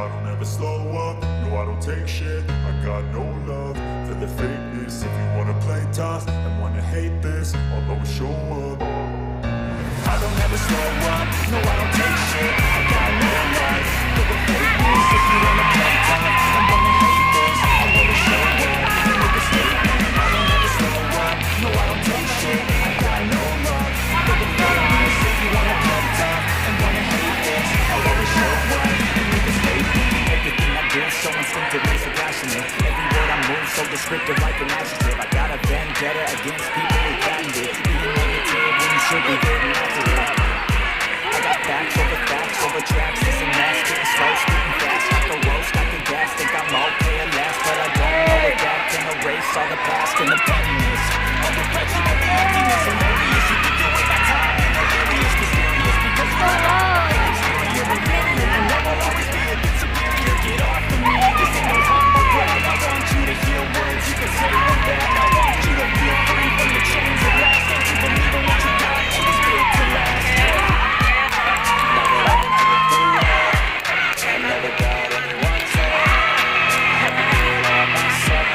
I don't ever slow up, no I don't take shit. I got no love for the fakeness. If you wanna play tough and wanna hate this, I'll always show up. I don't ever slow up, no I don't take shit. I got no love for the fakeness. If you wanna play tough and wanna hate this, I'll always show up and make a statement. I don't ever slow up, no I don't take shit. I got no love for the fakeness. If you wanna play tough and wanna hate this, I'll always show up and make a statement. Everything I do so instinctively, so passionate. Every word I move so descriptive like an adjective. I got a vendetta against people who patented being negative when you should be getting after it. I got facts over tracks. This and that, getting slow, speaking fast. I can roast, I can gas, think I'm okay at last, but I don't know if that can erase all the past and the pettiness. All the pressure, all the emptiness, and hilarious. You think you're way by time, and hilarious, mysterious, because you don't know my exterior. And love will always be a bit superior. Get off of me, this ain't no humble brag. I want you to hear words, you can say them back. I want you to feel free from the chains that last. Don't you believe in what you got, and it's built to last. I never got anyone's help. I can do it all myself.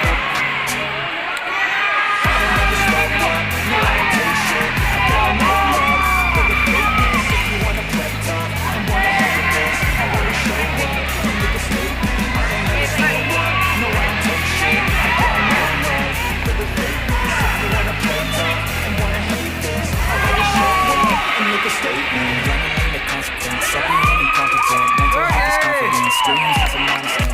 I don't ever slow up, no I don't take shit. I got no love for the fakeness. If you wanna play tough and wanna hate this, I wanna show up and make a statement. I don't ever slow up, no I don't take shit. I got no love for the fakeness. If you wanna play tough and wanna hate this, I wanna show up and make a statement. Running into consequence, sucking in incompetent. Mental health is confidence, dreams is a nonsense.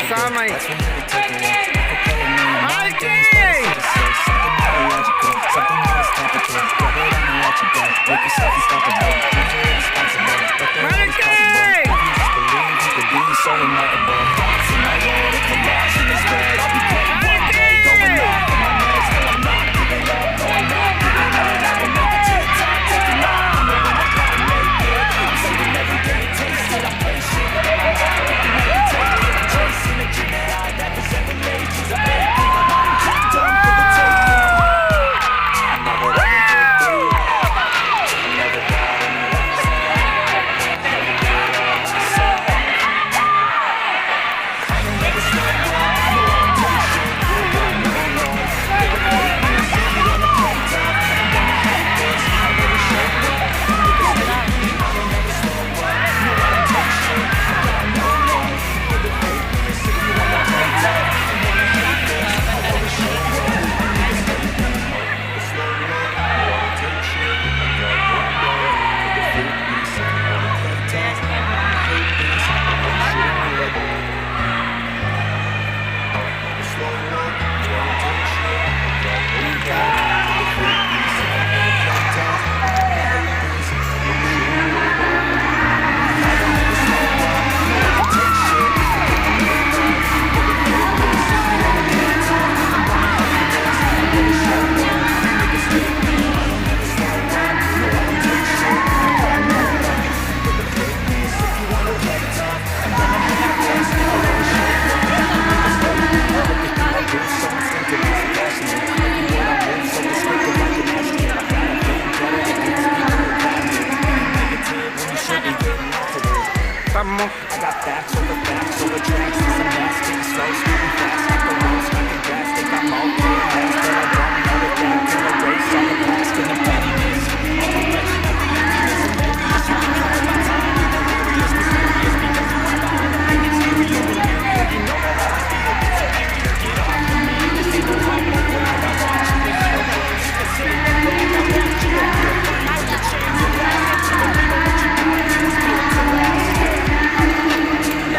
Samay. That's when you take a walk. I could play a million mind games, but it's something not illogical, something that is topical. Grab it on what you got, make yourself unstoppable. Dreams are irresponsible, but they're always possible. If you just believe, you could be so remarkable. Thoughts in my head, a collage in this bed. I'll be playing one day, going off on my meds. No, I'm not giving up, no, I'm not giving up. I will make it to the top, taking off. I know when I gotta make it. I'm saving every day, taste it, I'm patient. I'm not looking meditate. I'm chasing a dream that I've had for 7 ages. I'm making my mind done for the taking. I never ever did. I never got anyone's help. I can do it all myself. I don't ever slow up, no I don't take shit. I got no love for the fakeness. If you wanna play tough and wanna hate this, I wanna show up and make a statement. I don't ever slow up, no I don't take shit. I got no love for the fakeness. If you wanna play tough and wanna hate this, I wanna show up and make a statement. Slow up, no I don't take shit. I got no love for the fakeness. If you wanna play tough and wanna hate this, I'll always show up. Slow up, no I don't take shit. I got no love for the fakeness. If you wanna play tough and wanna hate this, I'll always show up. I don't ever slow up, no I don't take shit. I got no love for the fakeness. If you wanna play tough and wanna hate this, I'll always show up and make a statement. I don't ever slow up, no I don't take shit. I got no love for the fakeness. If you wanna play tough and wanna hate this, I'll always show up and make a statement. Everything I do so instinctively, so passionate. Every word I move so descriptive like an adjective. I got a vendetta against people who patented being negative when you should be getting after it. Estamos. I got facts over tracks. This and that, getting slow, speaking fast. I can roast, I can gas, think I'm okay at last, but I don't know if that can erase all the past and the pettiness. All the pressure, all the emptiness, and hilarious. You think you're way by time, and hilarious, mysterious, because you are behind the big exterior. You know that I'll be a bit superior. Get off of me, this ain't no humble brag. I want you to hear words, you can say them back. I want you to feel free from the chains that last. Don't you believe in what you got, and it's built to last. I never got anyone's help.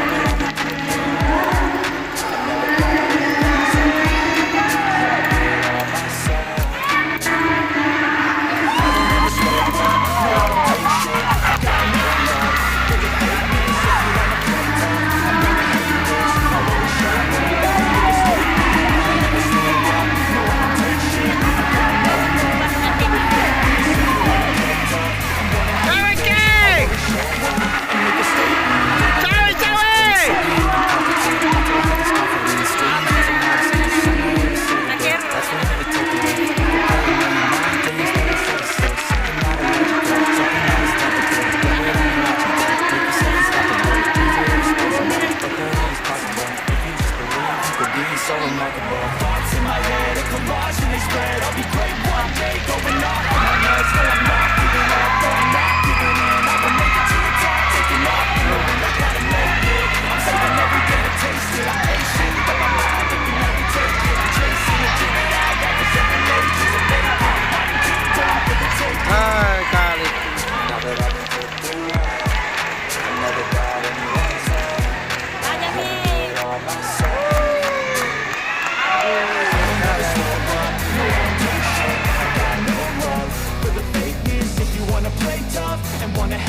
play tough and wanna